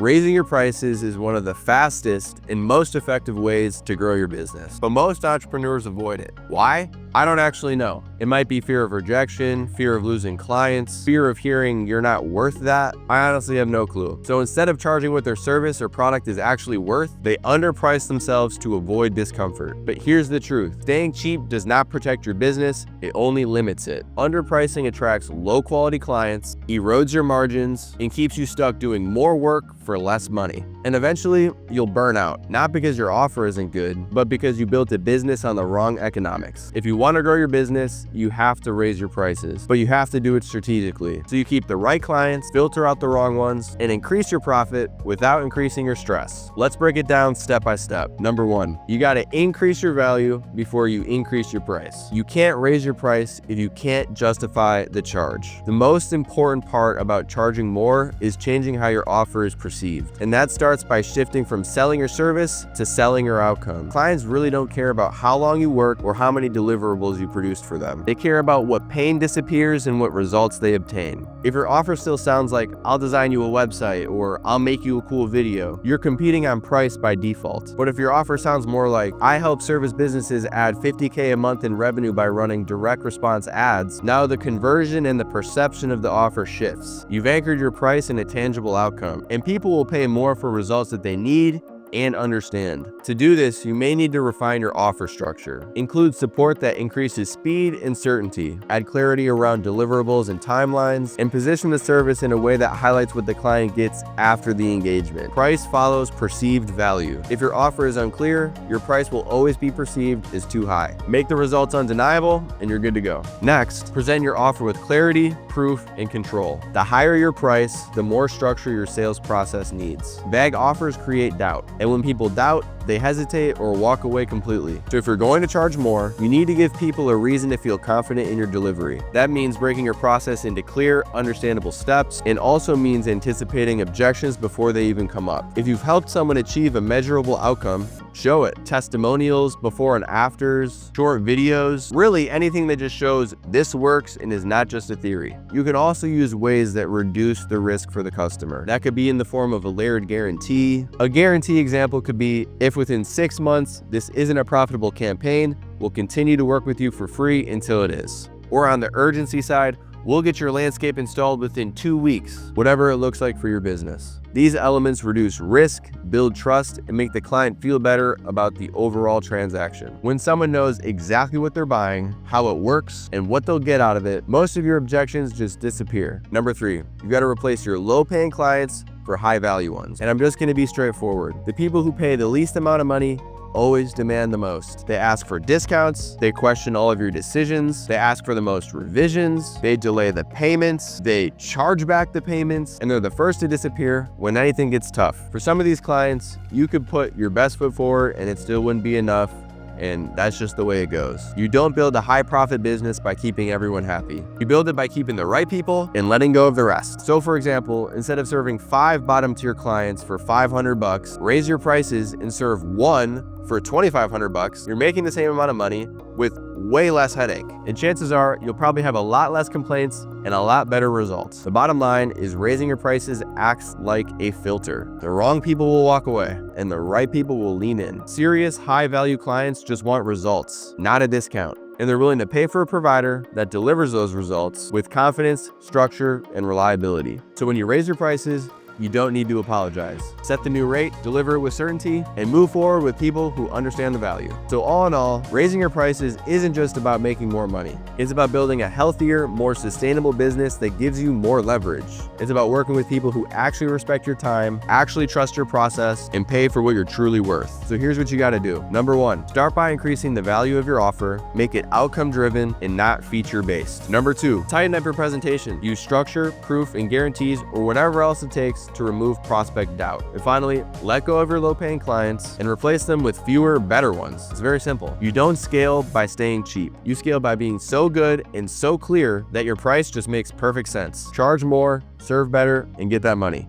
Raising your prices is one of the fastest and most effective ways to grow your business, but most entrepreneurs avoid it. Why? I don't actually know. It might be fear of rejection, fear of losing clients, fear of hearing you're not worth that. I honestly have no clue. So instead of charging what their service or product is actually worth, they underprice themselves to avoid discomfort. But here's the truth. Staying cheap does not protect your business, it only limits it. Underpricing attracts low-quality clients, erodes your margins, and keeps you stuck doing more work for less money. And eventually, you'll burn out, not because your offer isn't good, but because you built a business on the wrong economics. If you want to grow your business, you have to raise your prices, but you have to do it strategically. So you keep the right clients, filter out the wrong ones, and increase your profit without increasing your stress. Let's break it down step by step. Number one, you got to increase your value before you increase your price. You can't raise your price if you can't justify the charge. The most important part about charging more is changing how your offer is perceived. And that starts by shifting from selling your service to selling your outcome. Clients really don't care about how long you work or how many deliverables you produced for them. They care about what pain disappears and what results they obtain. If your offer still sounds like, I'll design you a website or I'll make you a cool video, you're competing on price by default. But if your offer sounds more like, I help service businesses add $50K a month in revenue by running direct response ads, now the conversion and the perception of the offer shifts. You've anchored your price in a tangible outcome, and people will pay more for results that they need and understand. To do this, you may need to refine your offer structure. Include support that increases speed and certainty, add clarity around deliverables and timelines, and position the service in a way that highlights what the client gets after the engagement. Price follows perceived value. If your offer is unclear, your price will always be perceived as too high. Make the results undeniable, and you're good to go. Next, present your offer with clarity, proof, and control. The higher your price, the more structure your sales process needs. Vague offers create doubt. And when people doubt, they hesitate or walk away completely. So if you're going to charge more, you need to give people a reason to feel confident in your delivery. That means breaking your process into clear, understandable steps, and also means anticipating objections before they even come up. If you've helped someone achieve a measurable outcome, show it. Testimonials, before and afters, short videos, really anything that just shows this works and is not just a theory. You can also use ways that reduce the risk for the customer. That could be in the form of a layered guarantee. A guarantee example could be, if within 6 months this isn't a profitable campaign, we'll continue to work with you for free until it is. Or on the urgency side, we'll get your landscape installed within 2 weeks, whatever it looks like for your business. These elements reduce risk, build trust, and make the client feel better about the overall transaction. When someone knows exactly what they're buying, how it works, and what they'll get out of it, most of your objections just disappear. Number 3, you got to replace your low-paying clients for high-value ones. And I'm just going to be straightforward. The people who pay the least amount of money always demand the most. They ask for discounts, they question all of your decisions, they ask for the most revisions, they delay the payments, they charge back the payments, and they're the first to disappear when anything gets tough. For some of these clients, you could put your best foot forward and it still wouldn't be enough. And that's just the way it goes. You don't build a high profit business by keeping everyone happy. You build it by keeping the right people and letting go of the rest. So for example, instead of serving 5 bottom tier clients for $500, raise your prices and serve 1 for $2,500. You're making the same amount of money with way less headache. And chances are you'll probably have a lot less complaints and a lot better results. The bottom line is raising your prices acts like a filter. The wrong people will walk away and the right people will lean in. Serious high value clients just want results, not a discount. And they're willing to pay for a provider that delivers those results with confidence, structure, and reliability. So when you raise your prices, you don't need to apologize. Set the new rate, deliver it with certainty, and move forward with people who understand the value. So all in all, raising your prices isn't just about making more money. It's about building a healthier, more sustainable business that gives you more leverage. It's about working with people who actually respect your time, actually trust your process, and pay for what you're truly worth. So here's what you gotta do. Number 1, start by increasing the value of your offer, make it outcome driven and not feature based. Number 2, tighten up your presentation. Use structure, proof, and guarantees or whatever else it takes to remove prospect doubt. And finally, let go of your low-paying clients and replace them with fewer, better ones. It's very simple. You don't scale by staying cheap. You scale by being so good and so clear that your price just makes perfect sense. Charge more, serve better, and get that money.